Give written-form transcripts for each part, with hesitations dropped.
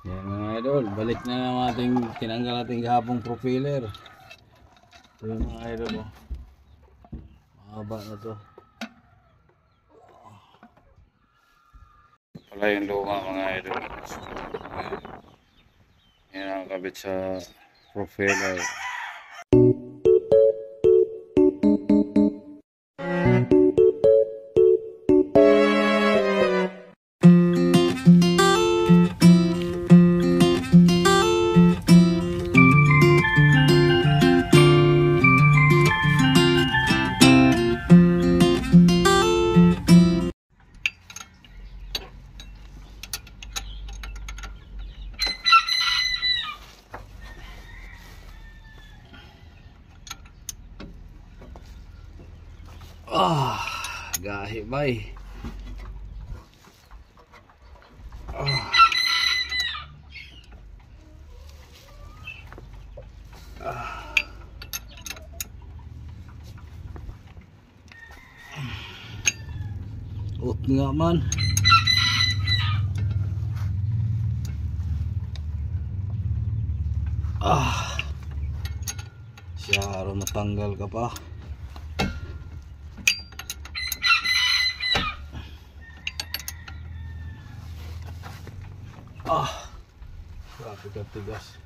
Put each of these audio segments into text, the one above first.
Yan mga idol, balik na ng ating tinanggal nating gahapong profiler. Ito yung mga idol, oh. Mahaba na to. Pala yung luma mga idol. Yan ang kabit sa profiler. Gahi bay. Ut nga man. Siya araw matanggal ka pa. Grabe ka tigas.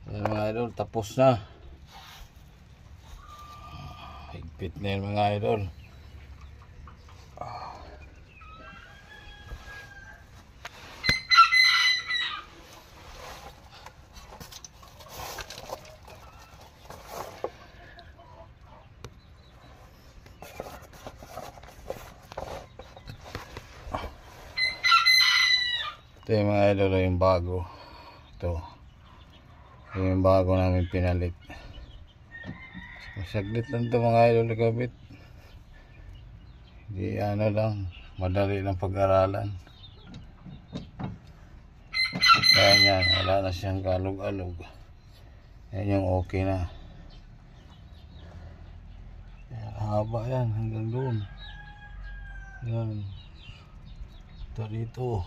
Ayan mga idol, tapos na. Higpit na yun mga idol. Ito yung mga idol, yung bago. Ito yung bago namin pinalit. Saglit lang ito mga idol kabit. Hindi ano lang, madali lang pag-aralan. Kaya yan, wala na siyang kalog-alog. Yan yung okay na. Yan, haba yan hanggang doon. Yan. Ito dito.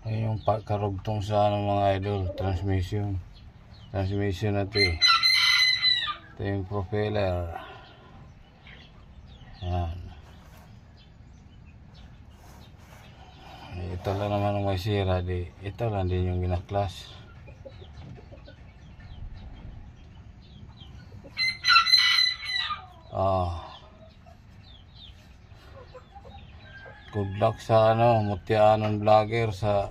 Ayun yung karugtong sa mga idol, transmission na ito eh. Ito yung propeller. Yan. Ito lang naman ang may sira, ito lang din yung ginaklas. Good luck sa Mutianon Vlogger sa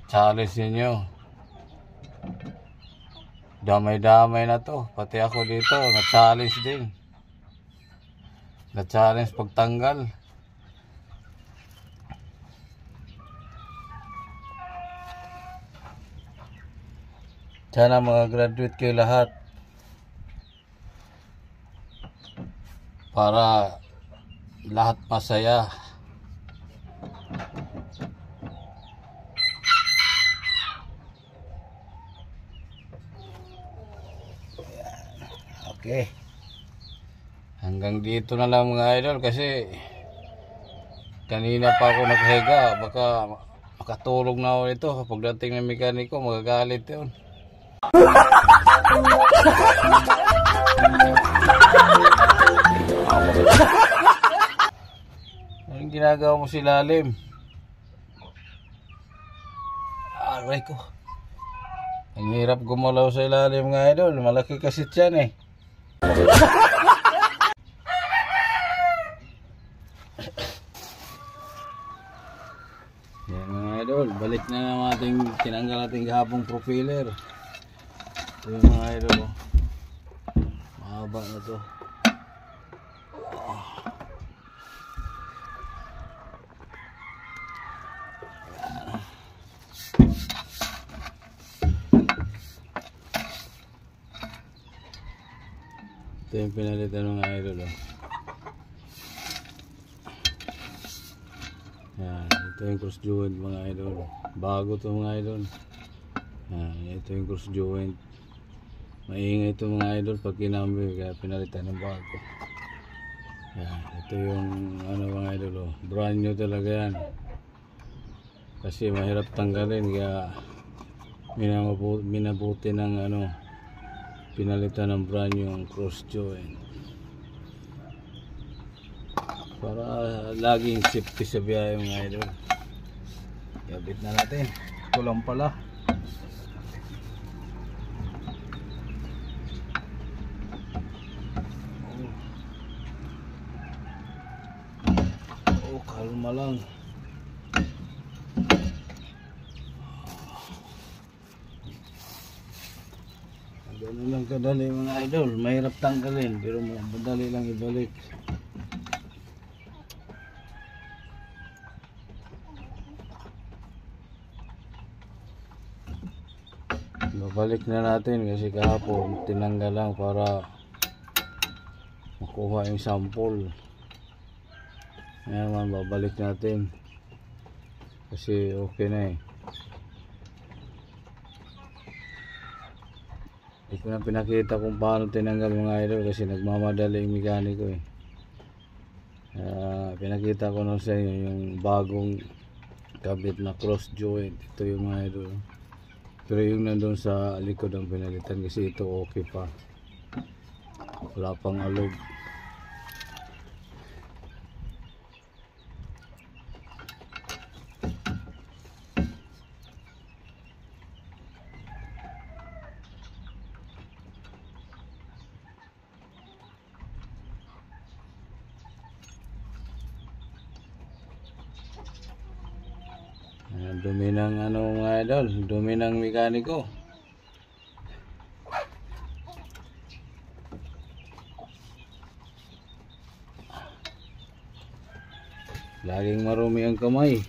challenge ninyo. Damay-damay na to. Pati ako dito, na-challenge din. Na-challenge pagtanggal. Sana mga graduate kayo lahat. Para lahat masaya. Okay. Hanggang dito na lang mga idol kasi kanina pa ako naghiga. Baka makatulog na ako ito. Pagdating ng mekaniko magagalit yun. Anong ginagawa mo si lalim? Aray ko. Ang hirap gumalaw sa ilalim mga idol. Malaki kasi tiyan eh. Yan mga idol, balik na ng ating tinanggal nating gahapong profiler. Ito yung mga idol, oh. Mahaba na to. Ito yung pinalitan ng mga idol, oh. Yan, ito yung cross joint mga idol. Bago to mga idol. Yan, ito yung cross joint. Maingay ito mga idol pag kinambi, kaya pinalitan ng bago. Yan, ito yung ano mga idol, oh. Brand new talaga yan. Kasi mahirap tanggalin, kaya minabuti ng ano, pinalitan ng brand new ang cross joint. Para laging safety sa biyahe mga idol. Kabit na natin. Ito lang pala. Kalma lang. Ganun lang kadali mga idol. Mahirap tanggalin, pero madali lang ibalik. Babalik na natin kasi kahapon tinanggal lang para makuha yung sample. Ngayon man babalik natin kasi okay na eh. Hindi ko na pinakita kung paano tinanggal mga idol kasi nagmamadali yung mekaniko eh. Pinakita ko na sa inyo yung bagong kabit na cross joint. Ito yung mga idol. Pero yung nandun sa likod ang pinalitan kasi ito okay pa. Wala pang alog. Dumi ng ano mga idol, dumi ng mekaniko. Laging marumi ang kamay.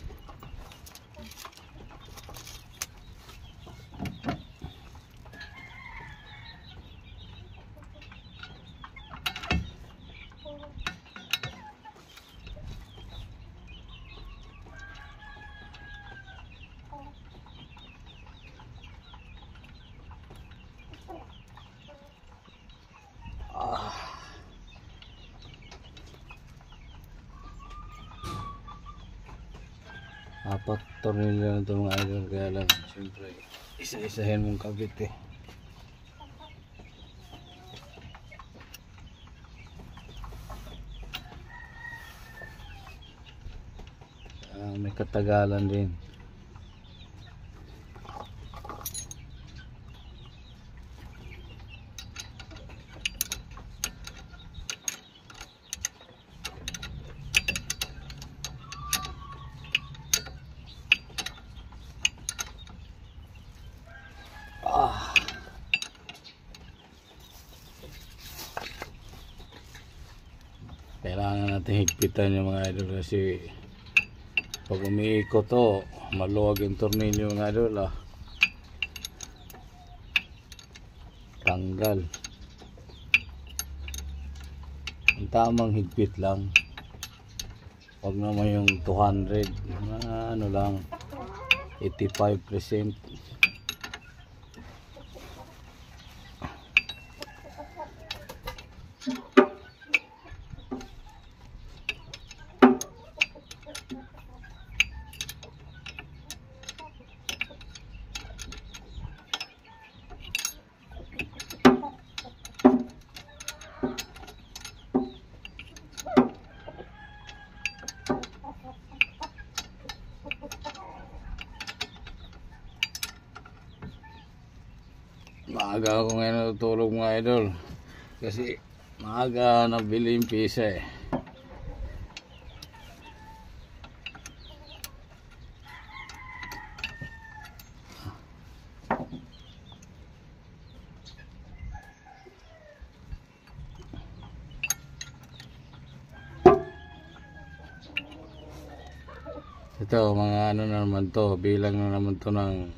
Apat tornilyo na ito mga idol, kaya lang siyempre isa-isahin mong kabit eh. May katagalan din. Kailangan natin higpitan yung mga idol kasi pag umiikot to maluwag yung tornilyo mga idol tanggal. Ang tamang higpit lang, wag naman yung 200, ano lang 85%. Maaga ako ngayon natutulog mga idol kasi maaga nabili yung pisa eh. Ito mga ano na naman to, bilang na naman to ng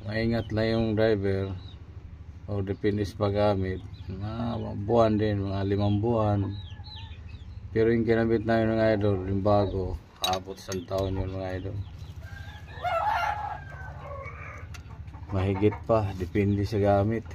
maingat lang yung driver o depende sa paggamit. Mga buwan din, mga 5 buwan. Pero yung kinabit namin mga idol, yung bago, abot 1 taon yun mga idol. Mahigit pa, depende sa gamit.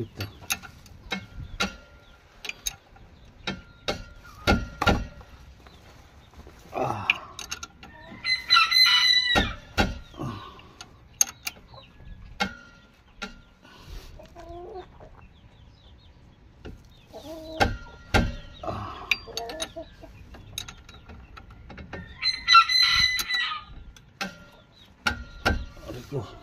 ito. Rico.